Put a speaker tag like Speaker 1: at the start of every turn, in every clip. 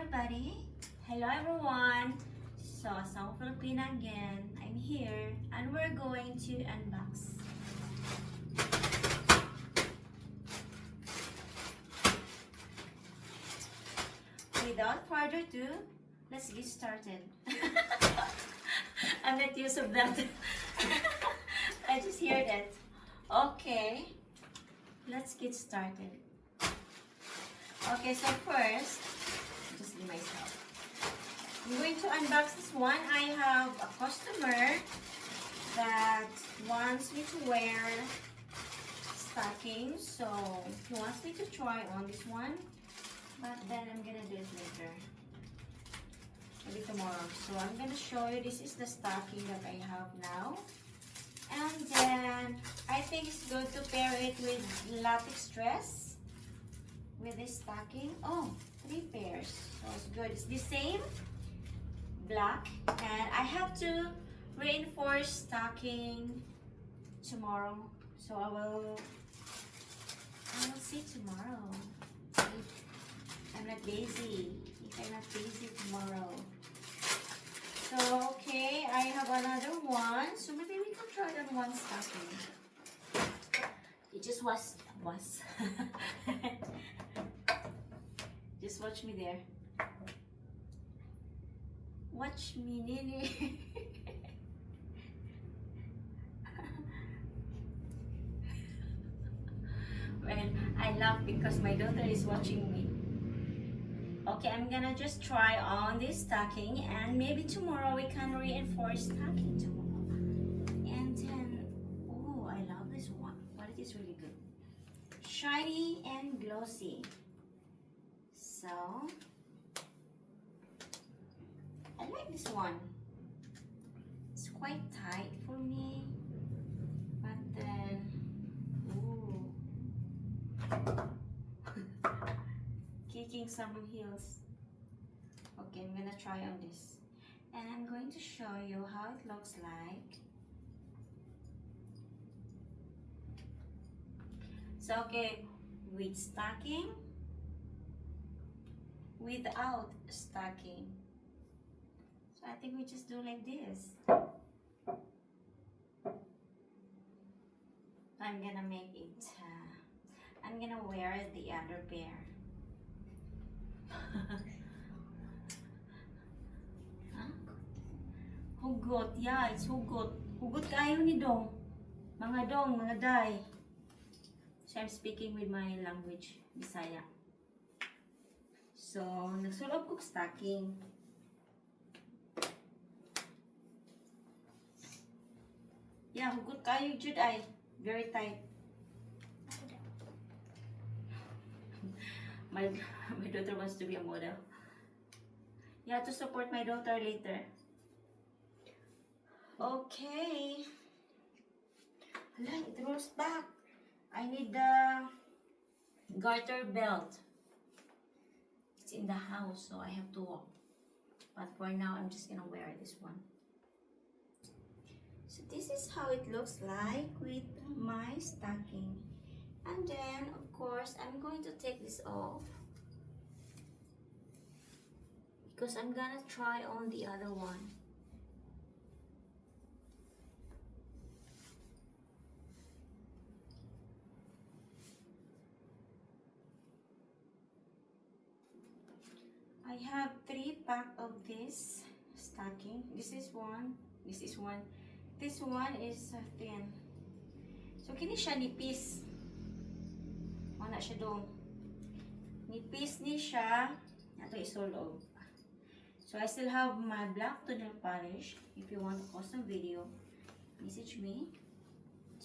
Speaker 1: everybody. Hello everyone. So, Sao Filipina again. I'm here and we're going to unbox. Without further ado, let's get started. I'm not used to that. I just hear that. Okay, let's get started. Okay, so first, just leave myself. I'm going to unbox this one. I have a customer that wants me to wear stockings, so he wants me to try on this one, but then I'm gonna do it later, maybe tomorrow. So I'm gonna show you, this is the stocking that I have now, and then I think it's good to pair it with latex dress. With this stocking, oh, 3 pairs, so it's good. It's the same black, and I have to reinforce stocking tomorrow, so I will see tomorrow if I'm not busy. If I'm not busy tomorrow. So okay, I have another one, so maybe we can try on one stocking. It just was just watch me there. Watch me, Nini. Well, I laugh because my daughter is watching me. Okay, I'm gonna just try on this stocking, and maybe tomorrow we can reinforce stocking tomorrow. And then, oh, I love this one. Quality is really good. Shiny and glossy. So, I like this one. It's quite tight for me, but then, ooh, kicking some heels. Okay, I'm gonna try on this, and I'm going to show you how it looks like. So, okay, with stocking, without stocking. So I think we just do like this. I'm gonna make it, I'm gonna wear the other pair. Huh? Hugot, yeah, it's hugot. Hugot kayo ni Dong. Mga Dong, mga Day. So I'm speaking with my language, Bisaya. So, nagsulob ko stocking. Yeah, hugot kayo jud ay. Very tight. My daughter wants to be a model. Yeah, to support my daughter later. Okay. Hala, it rolls back. I need the garter belt. It's in the house, so I have to walk. But for now, I'm just gonna wear this one. So this is how it looks like with my stocking. And then, of course, I'm going to take this off, because I'm gonna try on the other one. I have 3 pack of this stocking. This is one. This is one. This one is thin. So kini siya nipis. Wala siya dong. Nipis ni siya. Ato isulog. So I still have my black nail polish. If you want a custom video, message me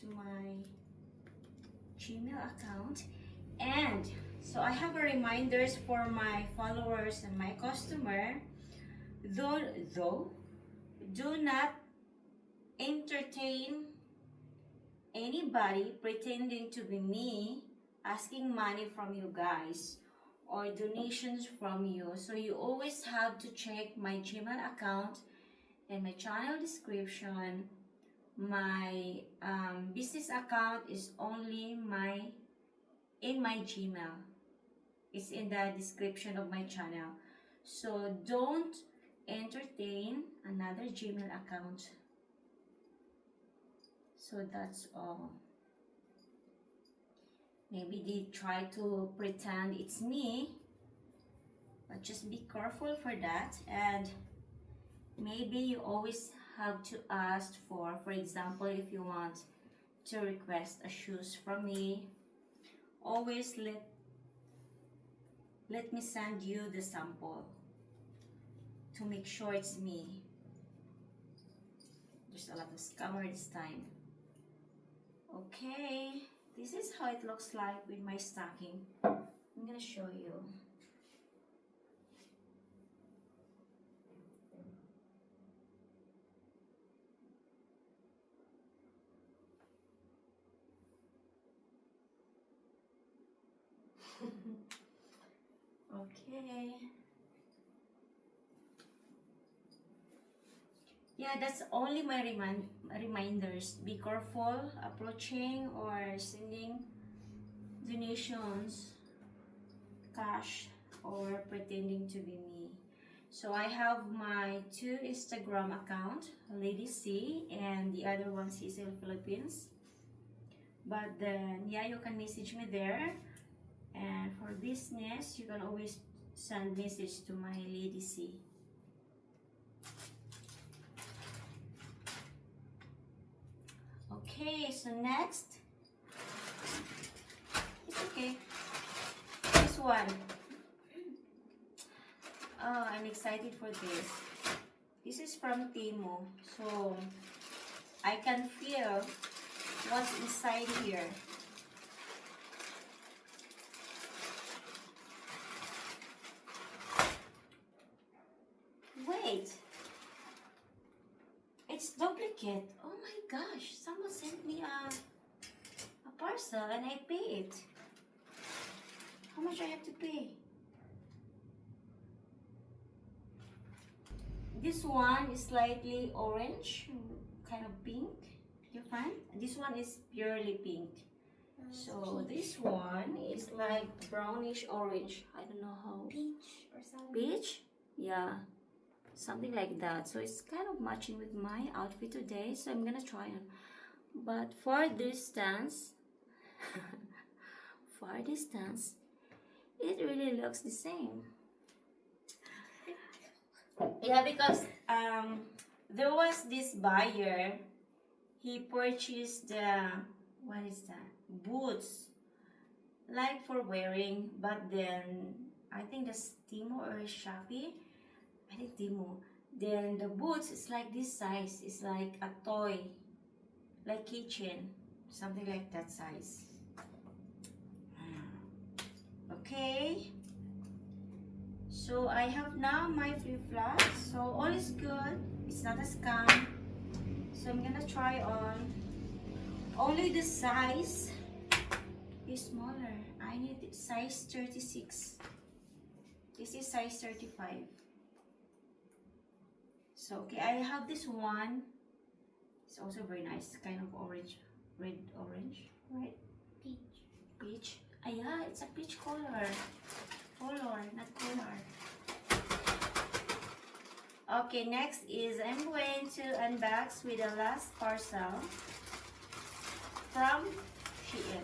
Speaker 1: to my Gmail account. And so I have a reminders for my followers and my customer. Though do not entertain anybody pretending to be me, asking money from you guys or donations from you. So you always have to check my Gmail account and my channel description. My business account is only in my Gmail. It's in the description of my channel. So don't entertain another Gmail account. So that's all. Maybe they try to pretend it's me, but just be careful for that. And maybe you always have to ask for example, if you want to request a shoes from me, always let me send you the sample to make sure it's me. There's a lot of scammer this time. Okay, this is how it looks like with my stocking. I'm gonna show you. Okay. Yeah, that's only my reminders. Be careful approaching or sending donations, cash, or pretending to be me. So I have my 2 Instagram account, Lady C, and the other one is in Philippines. But then, yeah, you can message me there. And for business, you can always send message to my Lady C. Okay, so next, it's okay. This one. Oh, I'm excited for this. This is from Timo, so I can feel what's inside here. Wait, it's duplicate. Oh my gosh, someone sent me a parcel and I pay it. How much I have to pay? This one is slightly orange, kind of pink. You find? This one is purely pink. So this one is like brownish orange. I don't know how.
Speaker 2: Peach or something.
Speaker 1: Peach? Yeah. Something like that. So it's kind of matching with my outfit today. So I'm gonna try on. But for distance, it really looks the same. Yeah, because there was this buyer. He purchased the, what is that? Boots, like for wearing. But then I think that's Timo or Shopee. I think Timo. Then the boots is like this size. It's like a toy, like kitchen, something like that size. Okay. So I have now my flip-flops. So all is good. It's not a scam. So I'm gonna try on. Only the size is smaller. I need size 36. This is size 35. So okay, I have this one. It's also very nice, kind of orange, red orange, right?
Speaker 2: Peach.
Speaker 1: Peach. Ah yeah, it's a peach color. Color, not color. Okay, next is I'm going to unbox with the last parcel from Shein.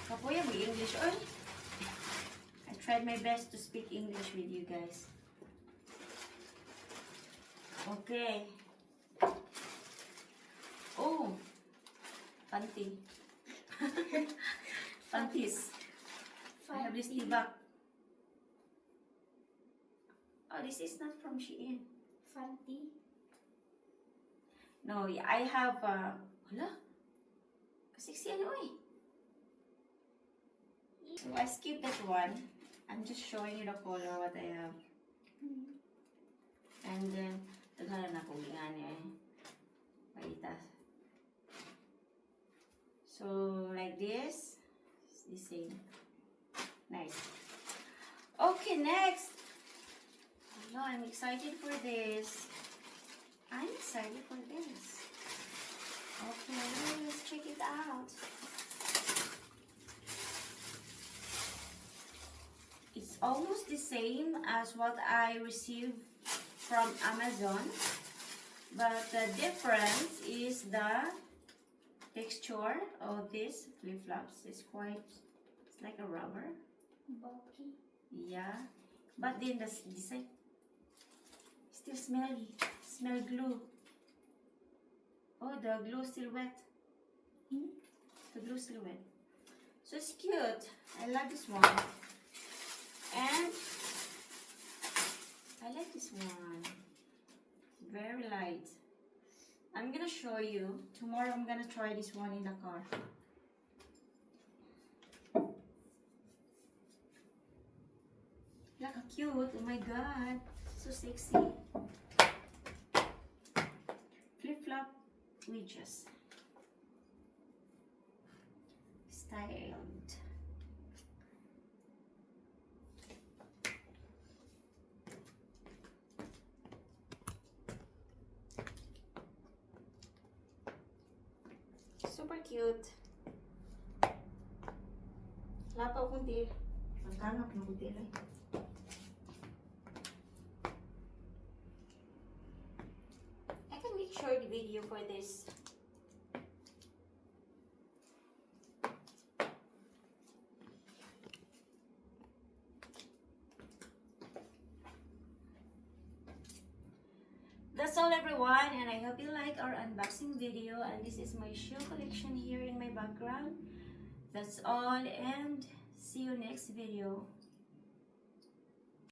Speaker 1: Kapuya, may English on. I tried my best to speak English with you guys. Okay. Oh, panty. Panties. I have this tibak. Oh, this is not from Shein.
Speaker 2: Fanti.
Speaker 1: No, I have, wala. Kasi ano eh. So I skipped that one. I'm just showing you the color what I have. And then, taghala na ko nga niya eh. Paita. So, like this. It's the same. Nice. Okay, next. No, I'm excited for this. I'm excited for this. Okay, let's check it out. almost the same as what I received from Amazon, but the difference is the texture of this flip-flops. It's like a rubber.
Speaker 2: Bulky.
Speaker 1: Yeah, but then the design still smelly. Smell glue. Oh, the glue still wet. The glue still wet. So it's cute. I love this one. And I like this one. Very light. I'm gonna show you. Tomorrow I'm gonna try this one in the car. Look how cute. Oh my god. So sexy. Flip-flop wedges. Styled. Super cute. Wala pa akong deal. Magkano akong deal eh. I can make short video for this. That's all everyone, and I hope you like our unboxing video, and this is my shoe collection here in my background. That's all, and see you next video.